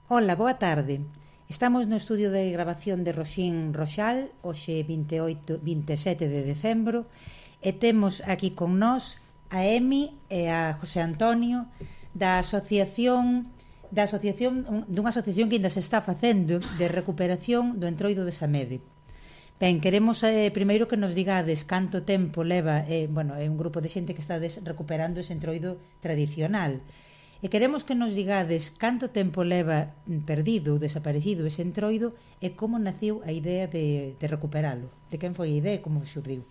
Ola, boa tarde. Estamos no estudio de grabación de Roxín Roxal, hoxe 27 de decembro, e temos aquí con nós a Emi e a José Antonio dunha asociación que ainda se está facendo de recuperación do Entroido de Samede. Ben, queremos primeiro que nos digades canto tempo leva, é un grupo de xente que está recuperando ese entroido tradicional. E queremos que nos digades canto tempo leva perdido ou desaparecido ese entroido e como naciu a idea de recuperalo. De quen foi a idea e como xurdiu?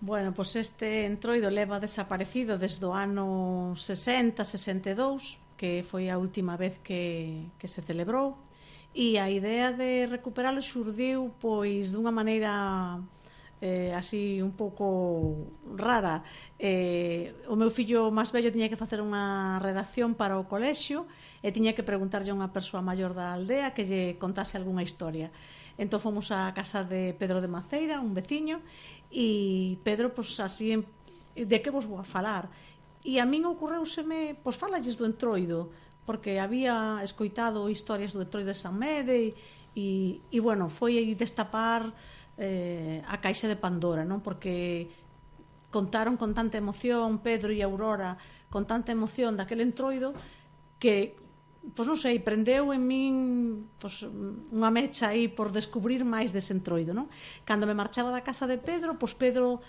Bueno, pois este entroido leva desaparecido desde o ano 60-62, que foi a última vez que se celebrou, e a idea de recuperalo xurdiu pois dunha maneira así un pouco rara. O meu fillo máis vello tiña que facer unha redacción para o colexio e tiña que preguntarlle a unha persoa maior da aldea que lle contase algunha historia. Entón fomos á casa de Pedro de Maceira, un veciño, e Pedro, pois así, de que vos vou a falar? E a min ocorreuseme, pois falalles do entroido, porque había escoitado historias do entroido de San Mede e bueno, foi aí destapar a caixa de Pandora, non? Porque contaron con tanta emoción Pedro e Aurora, con tanta emoción daquele entroido que, pois non sei, prendeu en min pois unha mecha aí por descubrir máis dese entroido, non? Cando me marchaba da casa de Pedro, pois Pedro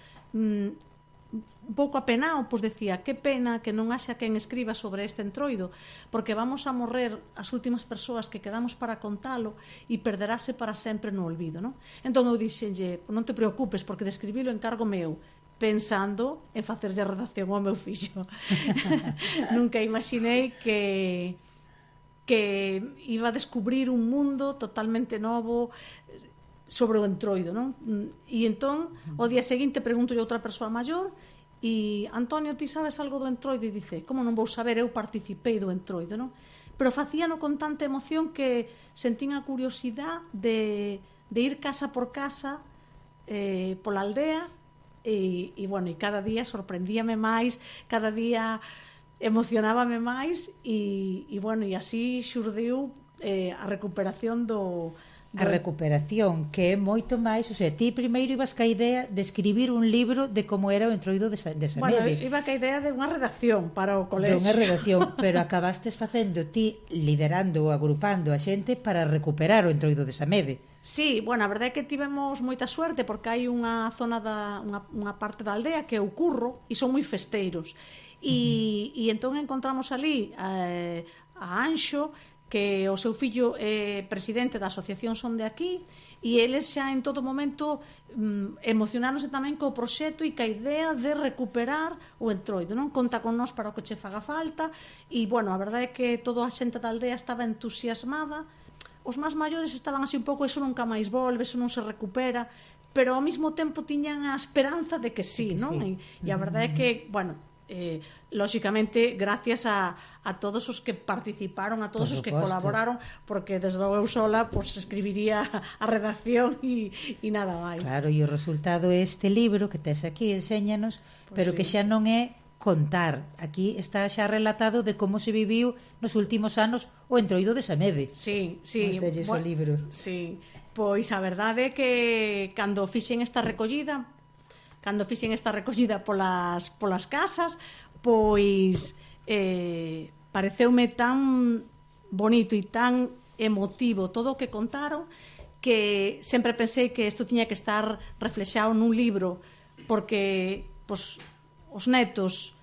un pouco apenao, pois decía, que pena que non haxa quen escriba sobre este entroido, porque vamos a morrer as últimas persoas que quedamos para contalo e perderase para sempre no olvido, non? Entón eu dixenlle, non te preocupes, porque de escribilo encargo meu, pensando en facerlle a redacción ao meu fillo. Nunca imaginei que iba a descubrir un mundo totalmente novo sobre o entroido, non? E entón, o día seguinte preguntolle a outra persoa maior e Antonio, ti sabes algo do entroido? E dice, como non vou saber, eu participei do entroido, non? Pero facíano con tanta emoción que sentín a curiosidade de ir casa por casa pola aldea e cada día sorprendíame máis, cada día emocionábame máis e así xurdiu a recuperación a recuperación, que é moito máis, o sea, ti primeiro ibas ca idea de escribir un libro de como era o entroido de Samede. Bueno, iba ca idea de unha redacción para o colexio. De unha redacción, pero acabastes facendo ti, liderando ou agrupando a xente para recuperar o entroido de Samede. Sí, bueno, a verdade é que tivemos moita suerte porque hai unha zona unha parte da aldea que é o Curro e son moi festeiros. E entón encontramos ali a Anxo, que o seu fillo é presidente da asociación Son de Aquí, e eles xa en todo momento emocionáronse tamén co proxecto e ca idea de recuperar o entroido, non? Conta con nós para o que che faga falta e, bueno, a verdade é que toda a xente da aldea estaba entusiasmada. Os máis maiores estaban así un pouco, eso nunca máis volve, eso non se recupera, pero ao mesmo tempo tiñan a esperanza de que sí, non? E a verdade é que, bueno, lóxicamente gracias a todos os que participaron, a todos os que colaboraron, porque desde logo eu sola pues, escribiría a redacción e nada máis. Claro, e o resultado é este libro que tes aquí, enséñanos, pues pero sí, que xa non é contar, aquí está xa relatado de como se viviu nos últimos anos o entroido de Samede. Sí, o libro. Sí, pois a verdade é que cando fixen esta recollida polas casas, pois pareceume tan bonito e tan emotivo todo o que contaron que sempre pensei que isto tiña que estar reflexado nun libro, porque pois, os netos,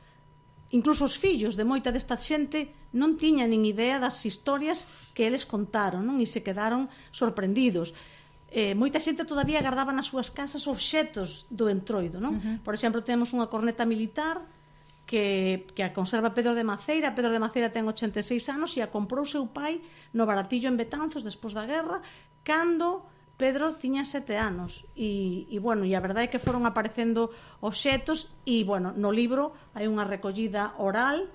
incluso os fillos de moita desta xente non tiñan nin idea das historias que eles contaron, non? E se quedaron sorprendidos. Moita xente todavía guardaba nas súas casas obxetos do entroido, non? Por exemplo, temos unha corneta militar que a conserva Pedro de Maceira. Pedro de Maceira ten 86 anos e a comprou seu pai no Baratillo en Betanzos despois da guerra, cando Pedro tiña 7 anos e a verdade é que foron aparecendo obxetos e, no libro hai unha recollida oral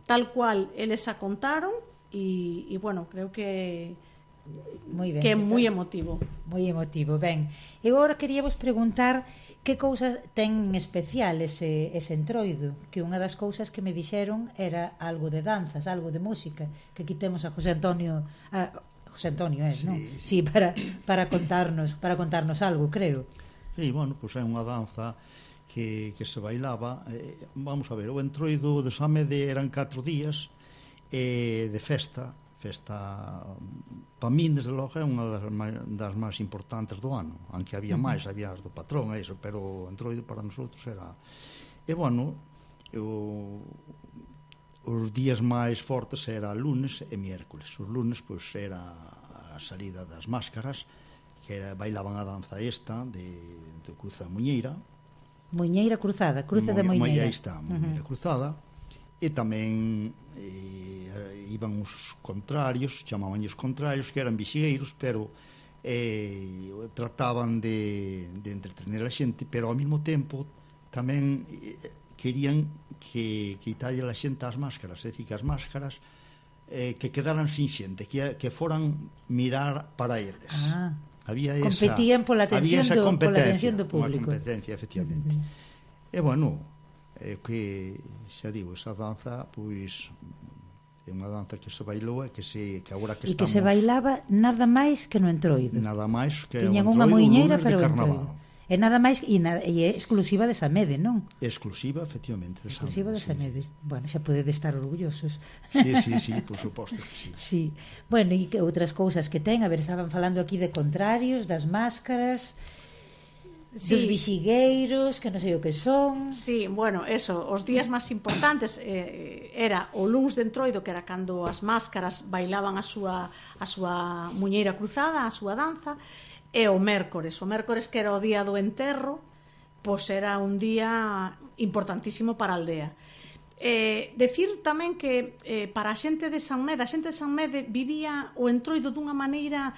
tal cual eles a contaron e creo que Moi ben, que é moi emotivo. Moi emotivo, ben. E agora queríamos preguntar que cousas ten en especial ese entroido, que unha das cousas que me dixeron era algo de danzas, algo de música, que aquí temos a José Antonio, non? Sí, para contarnos algo, creo. Sí, bueno, pois é unha danza que se bailaba, vamos a ver, o entroido de Samede eran 4 días de festa, para min, desde logo, é unha das máis importantes do ano, aunque había máis, había as do patrón, pero o entroido para nosotros era... E, bueno, os días máis fortes era lunes e miércoles. Os lunes, pois, era a salida das máscaras, que bailaban a danza esta de Cruza Muñeira. Muñeira cruzada, cruza de Muñeira. Aí está, Muñeira cruzada. E tamén iban os contrarios, chamaban os contrarios, que eran vixigueiros, pero trataban de entretener a xente, pero ao mesmo tempo tamén querían que quitarlle a xente as máscaras, é dicir, que as máscaras que quedaran sin xente, que foran mirar para eles. Competían pola atención do público. Unha competencia, efectivamente. E, bueno, que xa digo, esa danza, pois, é unha danza que se bailou e que agora que estamos... E que se bailaba nada máis que no entroido. Nada máis que tiñan o unha muiñeira lunes de carnaval. E nada máis, e é exclusiva de Samede, non? Exclusiva, efectivamente, de Samede. Exclusiva de Samede. Bueno, xa podedes estar orgullosos. Sí, por suposto que sí. Sí. Bueno, e outras cousas que ten, a ver, estaban falando aquí de contrarios, das máscaras... Sí. Dos vixigueiros, que non sei o que son. Sí, bueno, eso, os días máis importantes era o luns de entroido, que era cando as máscaras bailaban a súa muñeira cruzada, a súa danza, e o mércores que era o día do enterro, pois era un día importantísimo para a aldea. Decir tamén que para a xente de San Mede vivía o entroido dunha maneira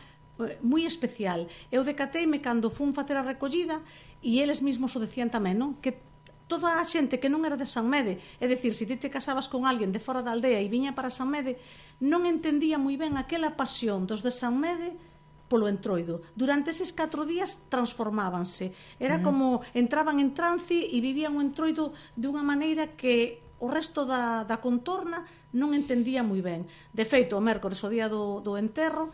moi especial. Eu decateime cando fun facer a recollida e eles mesmos o decían tamén, non? Que toda a xente que non era de San Mede, é dicir, se ti te casabas con alguén de fora da aldea e viña para San Mede, non entendía moi ben aquela pasión dos de San Mede polo entroido. Durante eses 4 días transformábanse. Era como entraban en trance e vivían o entroido de unha maneira que o resto da contorna non entendía moi ben. De feito, o mércores, o día do enterro,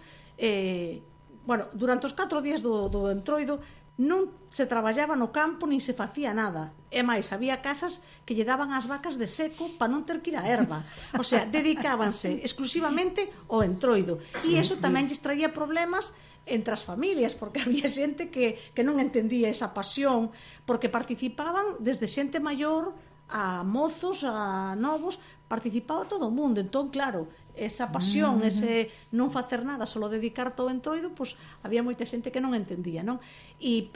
bueno, durante os 4 días do entroido non se traballaba no campo nin se facía nada. E máis, había casas que lle daban as vacas de seco para non ter que ir a erva. O sea, dedicábanse exclusivamente ao entroido. E iso tamén lles traía problemas entre as familias, porque había xente que non entendía esa pasión, porque participaban desde xente maior a mozos, a novos, participaba todo o mundo. Entón, claro, esa pasión, ese non facer nada, solo dedicarte ao entroido, pois había moita xente que non entendía, non? E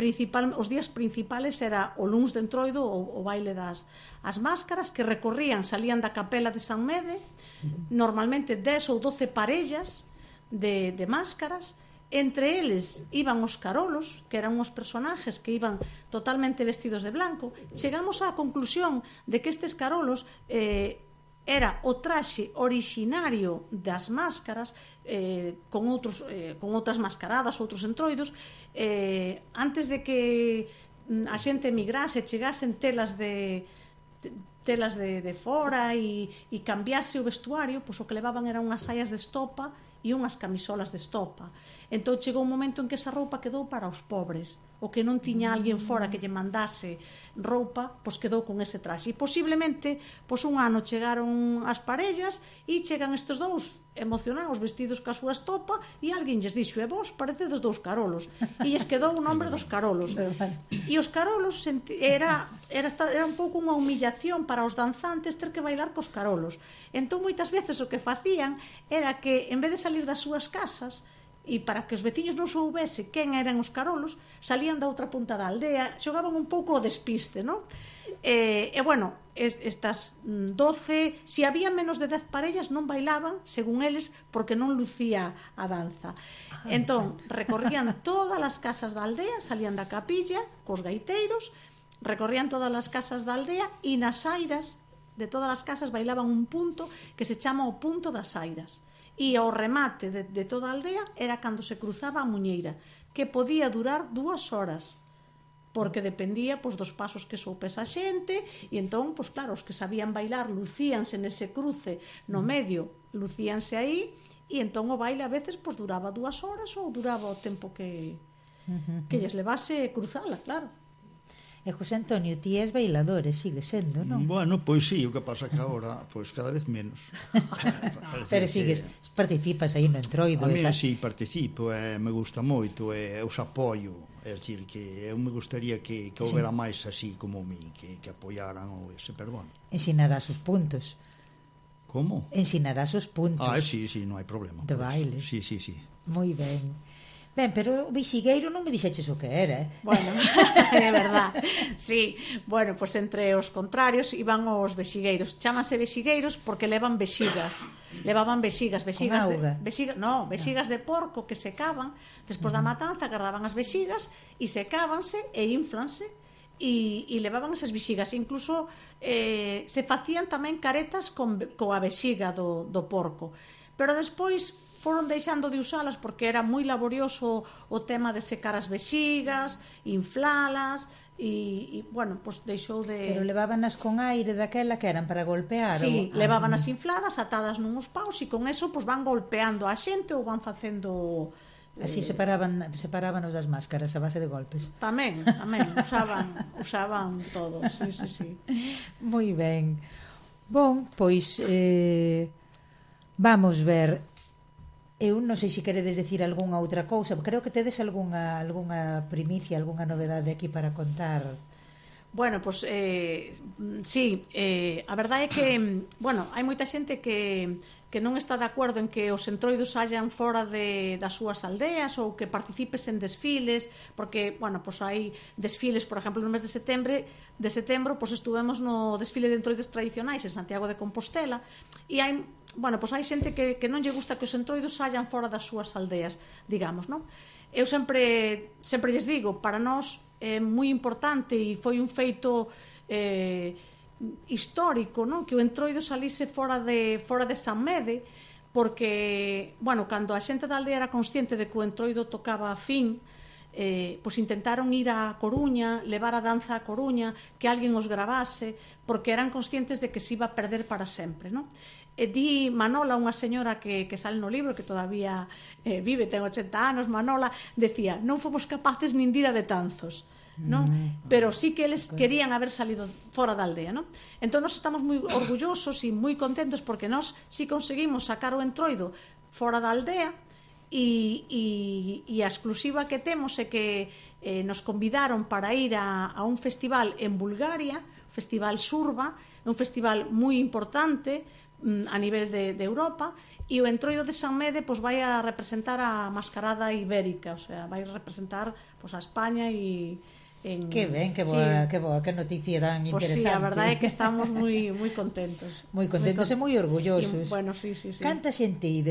os días principales era o luns de entroido, o baile das máscaras, que recorrían, salían da capela de San Mede, normalmente 10 ou 12 parellas de máscaras. Entre eles iban os carolos, que eran uns personajes que iban totalmente vestidos de blanco. Chegamos á conclusión de que estes carolos era o traxe orixinario das máscaras, con outras mascaradas, outros entroidos, antes de que a xente emigrase, chegasen telas de fora e cambiase o vestuario, pois o que levaban eran unhas saias de estopa e unhas camisolas de estopa. Entón chegou un momento en que esa roupa quedou para os pobres. O que non tiña alguén fora que lle mandase roupa, pois quedou con ese traxe. E posiblemente, pois un ano chegaron as parellas e chegan estes dous emocionados, vestidos ca súa estopa, e alguén lles dixo: "E vos parecedes dous carolos". E lles quedou o nombre dos carolos. E os carolos era un pouco unha humillación para os danzantes ter que bailar cos carolos. Entón moitas veces o que facían era que, en vez de salir das súas casas, e para que os veciños non soubese quen eran os carolos, salían da outra punta da aldea, xogaban un pouco o despiste, non? E bueno, estas 12, se había menos de 10 parellas, non bailaban, según eles, porque non lucía a danza. Entón, recorrían todas as casas da aldea, salían da capilla cos gaiteiros, recorrían todas as casas da aldea e nas airas de todas as casas bailaban un punto que se chama o punto das airas. e ao remate de toda a aldea era cando se cruzaba a muñeira, que podía durar 2 horas, porque dependía pois, dos pasos que soupes a xente, e entón, pois, claro, os que sabían bailar lucíanse nese cruce no medio, lucíanse aí, e entón o baile a veces pois, duraba 2 horas ou duraba o tempo que lles levase cruzala, claro. E José Antonio, ti és bailador, sigue sendo, non? Bueno, pois sí, o que pasa que agora pois cada vez menos. Pero sigues, participas aí no entroido. A mí sí participo, me gusta moito, os apoio, é dicir que eu me gustaría que houbera máis así como mi, que apoiaran o ese, pero bueno. Ensinarás os puntos. Como? Ensinarás os puntos. Sí, non hai problema. De baile. Sí. Moi ben. Ben, pero o bexigueiro non me dixeches o que era, Bueno, é verdad. Sí, bueno, pois entre os contrarios iban os bexigueiros. Chámanse bexigueiros porque levan vexigas. Levaban vexigas de porco que secaban despois da matanza, agarraban as vexigas e secábanse e inflanse e levaban esas vexigas. Incluso se facían tamén caretas coa vexiga do porco. Pero despois foron deixando de usalas porque era moi laborioso o tema de secar as vexigas, inflalas e bueno, pois deixou de... Pero levábanas con aire daquela que eran para golpear? Sí, levábanas infladas, atadas nuns paus e con eso pois van golpeando a xente ou van facendo... Así separábanos das máscaras a base de golpes. Tamén, usaban todos, sí. Moi ben. Bon, pois vamos ver. Eu non sei se queredes decir algunha outra cousa, creo que tedes algunha primicia, algunha novedade aquí para contar. Bueno, pois sí, a verdade é que, bueno, hai moita xente que non está de acordo en que os entroidos hallan fora das súas aldeas ou que participes en desfiles, porque, bueno, pois hai desfiles, por exemplo, no mes de setembro, pois estuvemos no desfile de entroidos tradicionais en Santiago de Compostela e hai, bueno, pois hai xente que non lle gusta que os entroidos hallan fora das súas aldeas, digamos, non? Eu sempre lles digo, para nós é moi importante e foi un feito histórico, non? Que o entroido salise fora de San Mede, porque, bueno, cando a xente da aldea era consciente de que o entroido tocaba a fin, pois intentaron ir a Coruña, levar a danza a Coruña, que alguén os gravase, porque eran conscientes de que se iba a perder para sempre, non? E di Manola, unha señora que sale no libro, que todavía vive, ten 80 anos, Manola, decía, non fomos capaces nin de ir a Betanzos, non? Pero sí que eles querían haber salido fora da aldea, non? Entón nós estamos moi orgullosos e moi contentos porque nós sí conseguimos sacar o entroido fora da aldea e a exclusiva que temos é que nos convidaron para ir a un festival en Bulgaria, o Festival Surba, un festival moi importante a nivel de Europa, e o entroido de San Mede pois vai a representar a mascarada ibérica, o sea, vai a representar pois a España e Que ben, que boa, que noticia tan interesante. Pois sí, a verdade é que estamos moi contentos. Moi contentos e moi orgullosos. Bueno, sí. Canta xente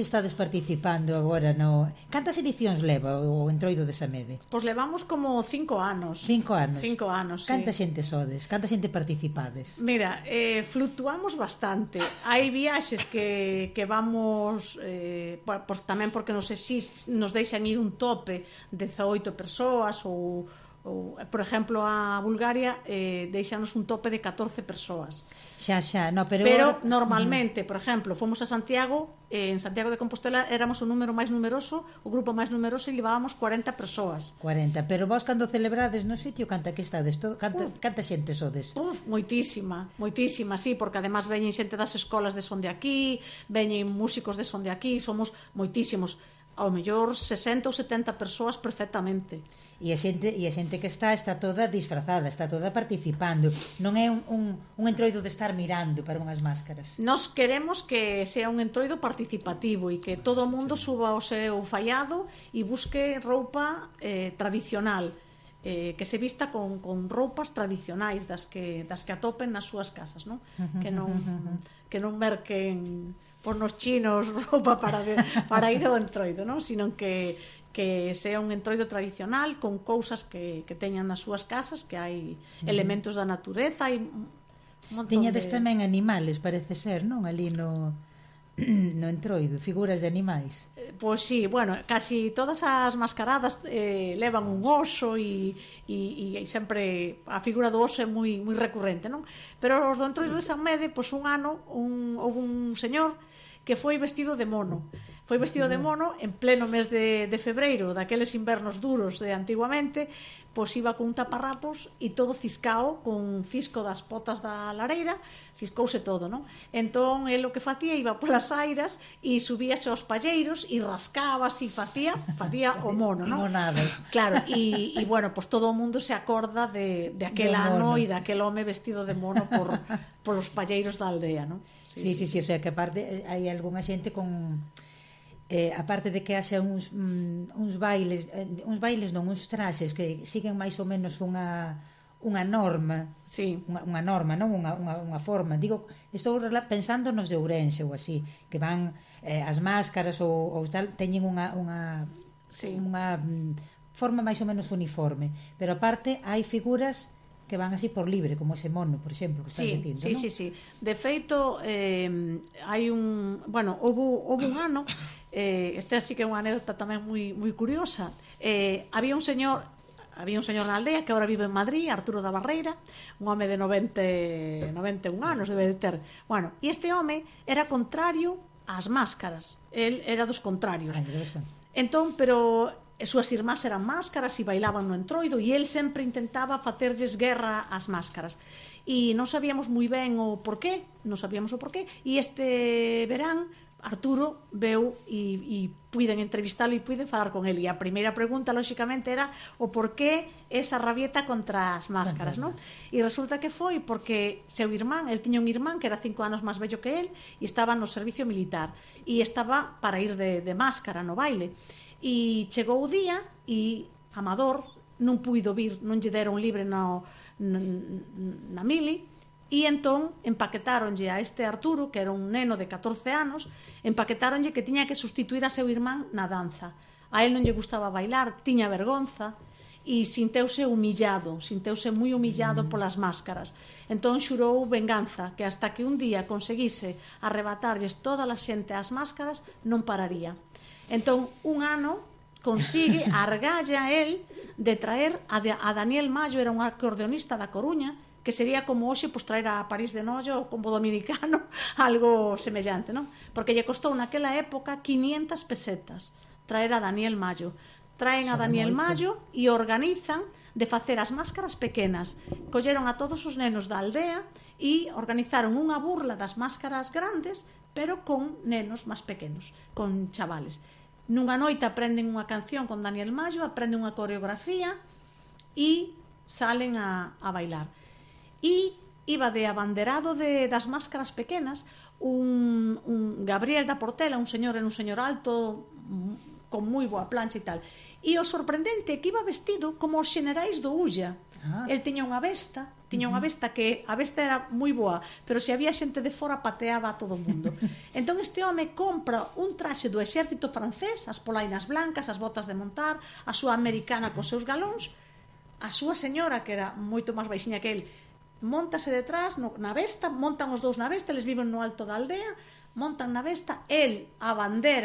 estades participando agora no... Cantas edicións leva o entroido de San Mede? Pois levamos como 5 anos. 5 anos? 5 anos, sí. Canta xente sodes? Canta xente participades? Mira, fluctuamos bastante. Hai viaxes que vamos, pois tamén porque nos deixan ir un tope 18 persoas ou por exemplo, a Bulgaria deixanos un tope de 14 persoas. Xa, no, pero normalmente, por exemplo, fomos a Santiago, en Santiago de Compostela éramos o número máis numeroso, o grupo máis numeroso, e levábamos 40 persoas. 40, pero vos cando celebrades no sitio, canta que estades, canta xente sodes? Moitísima, sí, porque además veñen xente das escolas de son de aquí, veñen músicos de son de aquí, somos moitísimos, ao mellor 60 ou 70 persoas perfectamente. E a xente que está toda disfrazada, está toda participando. Non é un entroido de estar mirando para unhas máscaras. Nos queremos que sea un entroido participativo e que todo o mundo suba o seu faiado e busque roupa tradicional, que se vista con roupas tradicionais das que atopen nas súas casas, non? Que non merquen por nos chinos roupa para ir ao entroido, non? Sino que sea un entroido tradicional con cousas que teñan nas súas casas, que hai elementos da natureza, hai un montón Tiñades tamén animales, parece ser, non? Ali no... no entroido, figuras de animais. Pois sí, bueno, casi todas as mascaradas levan un oso e sempre a figura do oso é moi recurrente, non? Pero os do entroido de San Mede, pois un ano houve un señor que foi vestido de mono. Foi vestido de mono en pleno mes de febreiro, daqueles invernos duros de antiguamente, pois iba con un taparrapos e todo ciscao, con cisco das potas da lareira, ciscouse todo, non? Entón, el o que facía, iba polas airas e subíase aos palleiros e rascaba así, facía o mono, non? Monadas. Claro, e bueno, pois todo o mundo se acorda de aquel ano e daquel home vestido de mono polos palleiros da aldea, non? Sí, o sea que aparte hai algunha xente con aparte de que haxa uns bailes non, uns traxes que siguen máis ou menos unha norma, sí. unha norma, non unha forma. Digo, estou pensando nos de Ourense ou así, que van as máscaras ou tal, teñen unha forma máis ou menos uniforme, pero aparte hai figuras que van así por libre, como ese mono, por exemplo, que estás dicindo, non? Sí. De feito, hai houve un ano, este así que é unha anécdota tamén moi curiosa. Había un señor na aldea que agora vive en Madrid, Arturo da Barreira, un home de 91 anos debe de ter. Bueno, e este home era contrario ás máscaras. El era dos contrarios. Entón, pero as súas irmás eran máscaras e bailaban no entroido e el sempre intentaba facerlles guerra ás máscaras. E non sabíamos moi ben o porqué, e este verán Arturo veu e puiden entrevistalo e puiden falar con ele, e a primeira pregunta lóxicamente era o porqué esa rabieta contra as máscaras, non? E resulta que foi porque seu irmán, el tiña un irmán que era 5 anos máis vello que el e estaba no servicio militar e estaba para ir de máscara no baile, e chegou o día e Amador non puido vir, non lle deron libre na mili. E entón empaquetáronlle a este Arturo, que era un neno de 14 anos, empaquetáronlle que tiña que sustituir a seu irmán na danza. A él non lle gustaba bailar, tiña vergonza e sinteuse moi humillado polas máscaras. Entón xurou venganza, que hasta que un día conseguise arrebatarlles toda a xente ás máscaras non pararía. Entón un ano consigue argalla a él de traer a Daniel Mallo, era un acordeonista da Coruña, que sería como hoxe pois traer a París de Nollo ou como dominicano, algo semellante, non? Porque lle costou naquela época 500 pesetas traer a Daniel Mallo. Traen a Daniel Mallo e organizan de facer as máscaras pequenas. Colleron a todos os nenos da aldea e organizaron unha burla das máscaras grandes, pero con nenos máis pequenos, con chavales. Nunha noite aprenden unha canción con Daniel Mallo, aprenden unha coreografía e salen a bailar. E iba de abanderado das máscaras pequenas un Gabriel da Portela, un señor alto con moi boa plancha e tal, e o sorprendente é que iba vestido como os xenerais do Ulla. El tiña unha besta que a besta era moi boa, pero se había xente de fora pateaba a todo o mundo. Entón este home compra un traxe do exército francés, as polainas blancas, as botas de montar, a súa americana cos seus galóns, a súa señora, que era moito máis baixiña que el, montase detrás na besta, montan os dous na besta, eles viven no alto da aldea, montan na besta, el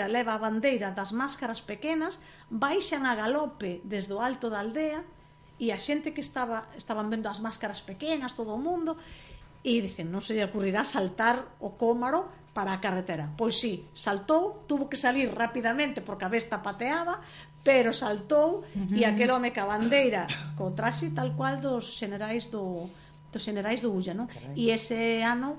leva a bandeira das máscaras pequenas, baixan a galope desde o alto da aldea e a xente que estaban vendo as máscaras pequenas, todo o mundo, e dicen, non se lle ocurrirá saltar o cómaro para a carretera. Pois sí, saltou, tuvo que salir rapidamente porque a besta pateaba, pero saltou e aquel home ca bandeira co traxe tal cual dos xenerais do Ulla, non? E ese ano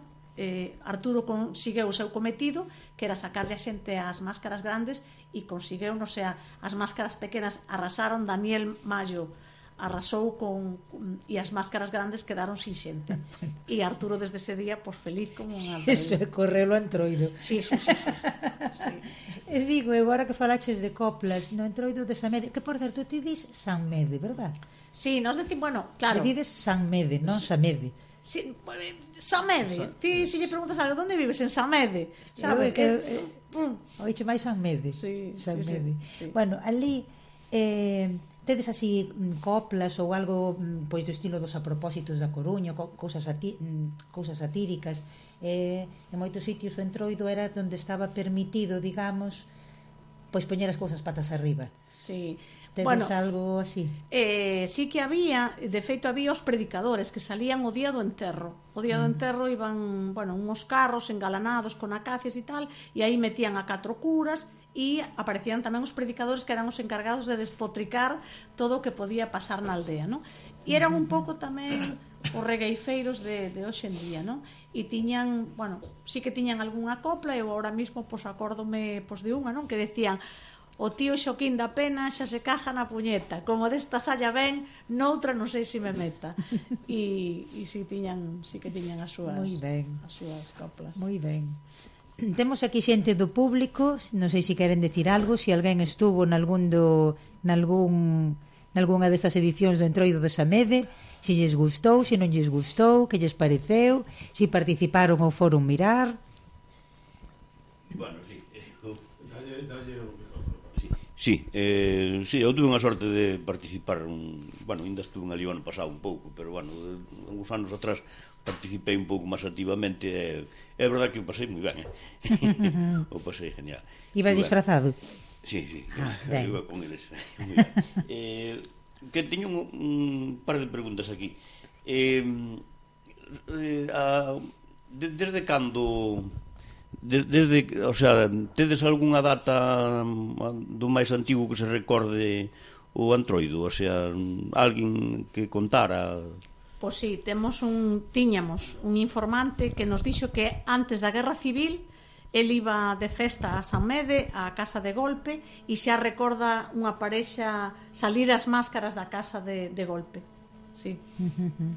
Arturo conseguiu o seu cometido, que era sacarlle a xente as máscaras grandes, e conseguiu, non sea, as máscaras pequenas arrasaron, Daniel Mallo arrasou e as máscaras grandes quedaron sin xente. E Arturo desde ese día, pois feliz como un aldeiro. Eso é correlo a entroido. Sí. E digo, agora que falaches de coplas no entroido de San Mede, que por certo ti dis San Mede, verdad? Sí, nos decimos, bueno, claro. E dides San Mede, non San Mede. Sí, San Mede. Ti se lle preguntas algo, onde vives? En San Mede. Sabes que oiche máis San Mede. Sí. Bueno, ali tedes así coplas ou algo pois do estilo dos apropósitos da Coruña, cousas satíricas En moitos sitios o entroido era onde estaba permitido, digamos, pois poñer as cousas patas arriba. Sí. Tedes algo así? Sí que había, de feito había os predicadores que salían o día do enterro. O día do enterro iban, unhos carros engalanados con acacias e tal, e aí metían a 4 curas e aparecían tamén os predicadores que eran os encargados de despotricar todo o que podía pasar na aldea, non? E eran un pouco tamén os regueifeiros de hoxe en día, non? E tiñan, sí que tiñan algunha copla, eu ahora mismo acórdome de unha, non? Que decían: o tío Xoquín da Pena xa se caja na puñeta, como desta salla ben, noutra non sei se me meta. E sí que tiñan as súas coplas. Moi ben. Temos aquí xente do público, non sei se queren decir algo, se alguén estuvo nalgúna destas edicións do Entroido de Samede, se lles gustou, se non lles gustou, que lles pareceu, se participaron ou foron mirar. Bueno, sí. Sí, eu tuve unha sorte de participar, ainda estuve ali o ano pasado un pouco, pero uns anos atrás participei un pouco máis activamente, é verdade que o pasei moi ben, o pasei genial. Ibas disfrazado? Sí, iba con eles. Que teño un par de preguntas aquí. Desde cando... o sea, tedes algunha data do máis antigo que se recorde o Entroido? O sea, alguén que contara? Pois sí, tiñamos un informante que nos dixo que antes da Guerra Civil el iba de festa a San Mede, á casa de Golpe, e xa recorda unha parexa salir as máscaras da casa de Golpe. Sí.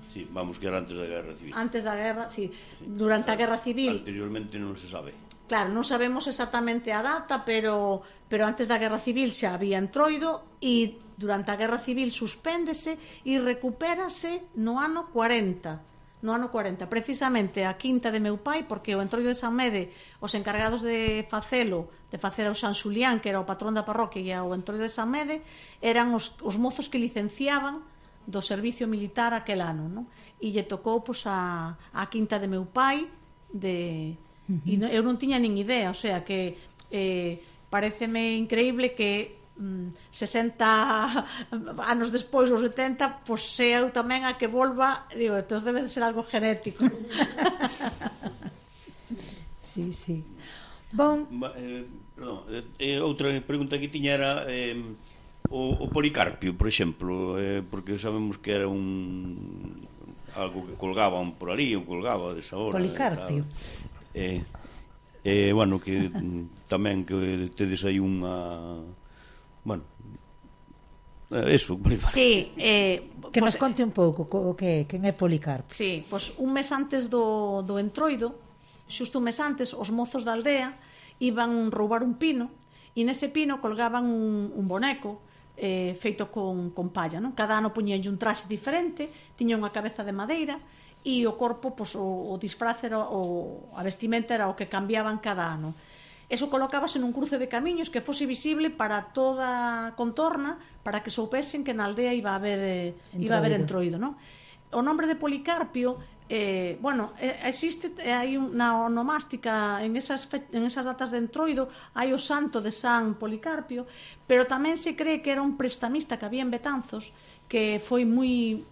Sí, vamos, que era antes da Guerra Civil. Antes da Guerra, sí. Durante a Guerra Civil. Anteriormente non se sabe. Claro, non sabemos exactamente a data, pero antes da Guerra Civil xa había Entroido e durante a Guerra Civil suspéndese e recupérase no ano 40. No ano 40, precisamente a quinta de meu pai, porque o Entroido de San Mede, os encargados de facer o San Xulián, que era o patrón da parroquia, e o Entroido de San Mede, eran os mozos que licenciaban do servicio militar aquel ano, non? E lle tocou a quinta de meu pai e eu non tiña nin idea, o sea que pareceme increíble que 60 anos despois, os 70, pois sea eu tamén a que volva, digo, isto debe de ser algo genético. Sí. Bon, perdón, outra pregunta que tiña era o Policarpio, por exemplo, porque sabemos que era algo que colgaban por ali, ou colgaba desa hora. Policarpio. Que tamén que tedes aí unha... eso, por aí. Sí, que nos conte un pouco quen é Policarpio. Sí, pois un mes antes do Entroido, xusto un mes antes, os mozos da aldea iban roubar un pino e nese pino colgaban un boneco feito con palla, non? Cada ano poñíanlle un traxe diferente, tiña unha cabeza de madeira e o corpo, pois, o disfraz era, a vestimenta era o que cambiaban cada ano. Eso colocábase nun cruce de camiños que fose visible para toda a contorna, para que soupesen que na aldea iba a haber Entroido, non? O nombre de Policarpio, existe, hai na onomástica en esas datas de Entroido, hai o santo de San Policarpio, pero tamén se cree que era un prestamista que había en Betanzos, que foi moi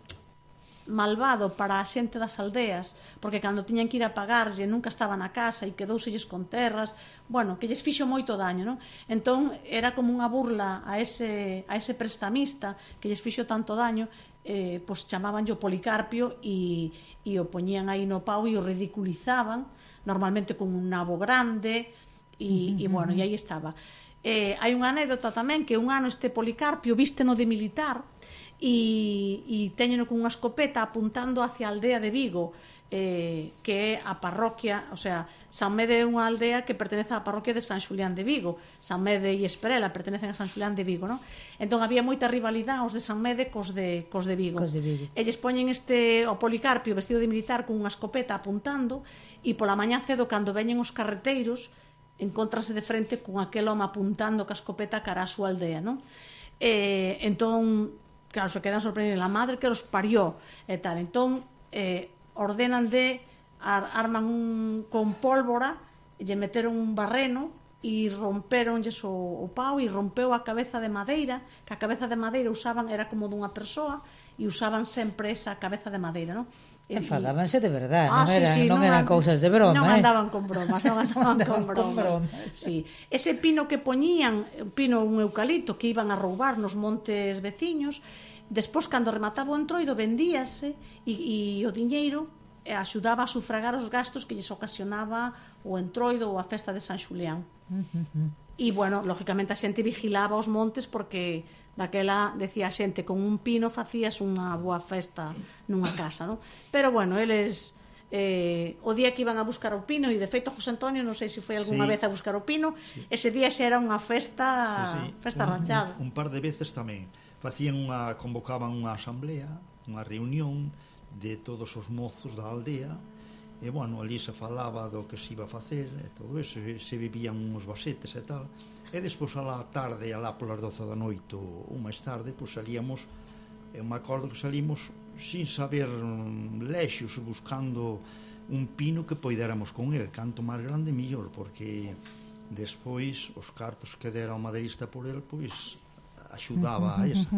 malvado para a xente das aldeas, porque cando tiñan que ir a pagarlle nunca estaba na casa e quedouselles con terras, que lles fixo moito daño, non? Entón era como unha burla a ese prestamista que lles fixo tanto daño, pois chamabanlle o Policarpio e o poñían aí no pau e o ridiculizaban, normalmente con un nabo grande e aí estaba. Hai unha anécdota tamén que un ano este Policarpio vísteno de militar e teñeno con unha escopeta apuntando hacia a aldea de Vigo, que é a parroquia, o sea, San Mede é unha aldea que pertenece á parroquia de San Xulián de Vigo. San Mede e Esperela pertenecen a San Xulián de Vigo, non? Entón había moita rivalidade os de San Mede cos de Vigo. Eles poñen o Policarpio vestido de militar con unha escopeta apuntando e pola mañá cedo, cando veñen os carreteiros, encontrase de frente con aquel home apuntando ca escopeta cara á súa aldea, non? Entón, claro, se quedan sorprendidos, a madre que os parió e tal. Entón, ordenan de arman con pólvora, lle meteron un barreno e romperonlles o pau e rompeu a cabeza de madeira, que a cabeza de madeira usaban, era como dunha persoa, e usaban sempre esa cabeza de madeira, non? Enfadábanse de verdade, non sí, eran cousas de broma, non andaban con bromas, non andaban con bromas. Sí. Ese pino que poñían, un eucalipto que iban a roubar nos montes veciños, despois cando remataba o entroido vendíase e o diñeiro axudaba a sufragar os gastos que lles ocasionaba o entroido ou a festa de San Xulián. E, bueno, lógicamente a xente vigilaba os montes porque daquela, decía a xente, con un pino facías unha boa festa nunha casa, non? Pero, bueno, eles... o día que iban a buscar o pino, e de feito José Antonio, non sei se foi algunha vez a buscar o pino, ese día xa era unha festa rachada. Un par de veces tamén convocaban unha asamblea, unha reunión de todos os mozos da aldea, e, bueno, ali se falaba do que se iba a facer, e todo eso, se bebían uns vasetes e tal, e despois a la tarde, alá polas 12 da noite ou máis tarde, pois salíamos, eu me acordo que salimos sin saber lexos, buscando un pino que poidéramos con el, canto máis grande millor, porque despois os cartos que dera o maderista por el, pois axudaba a esa.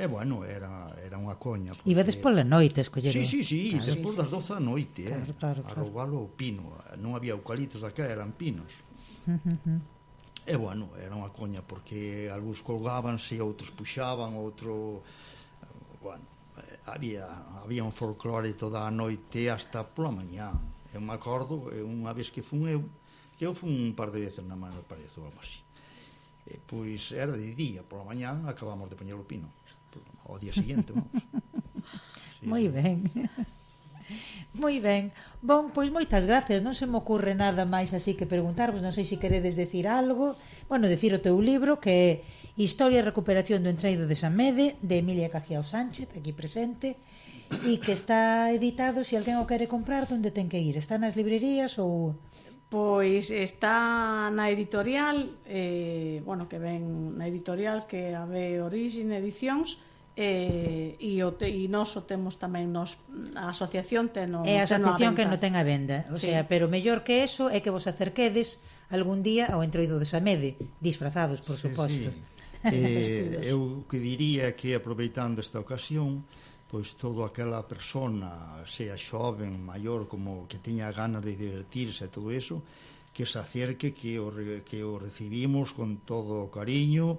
E, bueno, era unha coña. Ibades pola noite a escoller. Sí, despois das 12 da noite, claro. a roubalo o pino. Non había eucaliptos daquela, eran pinos. E, bueno, era unha coña, porque algúns colgábanse, outros puxaban, outro... Bueno, había un folclore toda a noite hasta pola mañá. Eu me acordo, unha vez que fun eu fun un par de veces na mano, parece, ou algo así. Pois era de día, pola mañá acabamos de poñer o pino. Ao día seguinte, vamos. Moi ben. Moi ben. Bon, pois moitas gracias. Non se me ocurre nada máis así que preguntarvos. Non sei se queredes decir algo. Bueno, decir o teu libro, que é Historia e recuperación do entroido de Samede, de Emilia Cajiao Sánchez, aquí presente, e que está editado, se alguén o quere comprar, onde ten que ir? Está nas librerías ou... Pois está na editorial, bueno, que ven na editorial que a ve Origin Edicións, e nós o temos tamén a asociación teno é a asociación que non ten a venda, o sí. sea, pero mellor que eso é que vos acerquedes algún día ao entroido de Samede, disfrazados, por suposto. Eu que diría que, aproveitando esta ocasión, pois toda aquela persona, sea xoven, maior, como que teña ganas de divertirse e todo eso, que se acerque, que o recibimos con todo o cariño.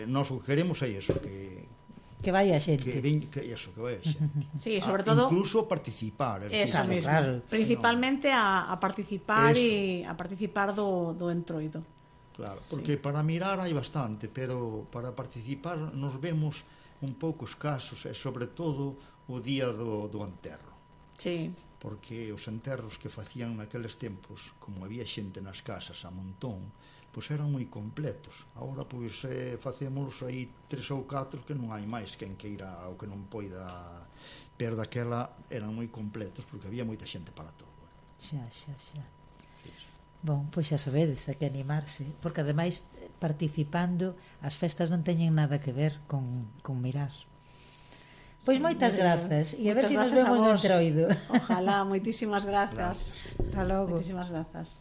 Nós o que queremos é iso, que vaya a xente. Que vaya a xente. Sí, sobre todo incluso participar. Eso mesmo. Claro. Principalmente a participar e a participar do entroido. Claro, porque para mirar hai bastante, pero para participar nos vemos un pouco escasos, e sobre todo o día do enterro. Sí. Porque os enterros que facían naqueles tempos, como había xente nas casas a montón, pois eran moi completos. Agora, pois, facemos aí 3 ou 4 que non hai máis quen queira ou que non poida, pero daquela eran moi completos porque había moita xente para todo. Xa. Bon, pois xa sabedes, hai que animarse, porque ademais participando as festas non teñen nada que ver con mirar. Pois moitas grazas, e a ver se nos vemos no entroido. Ojalá, moitísimas grazas. Hasta logo. Moitísimas grazas.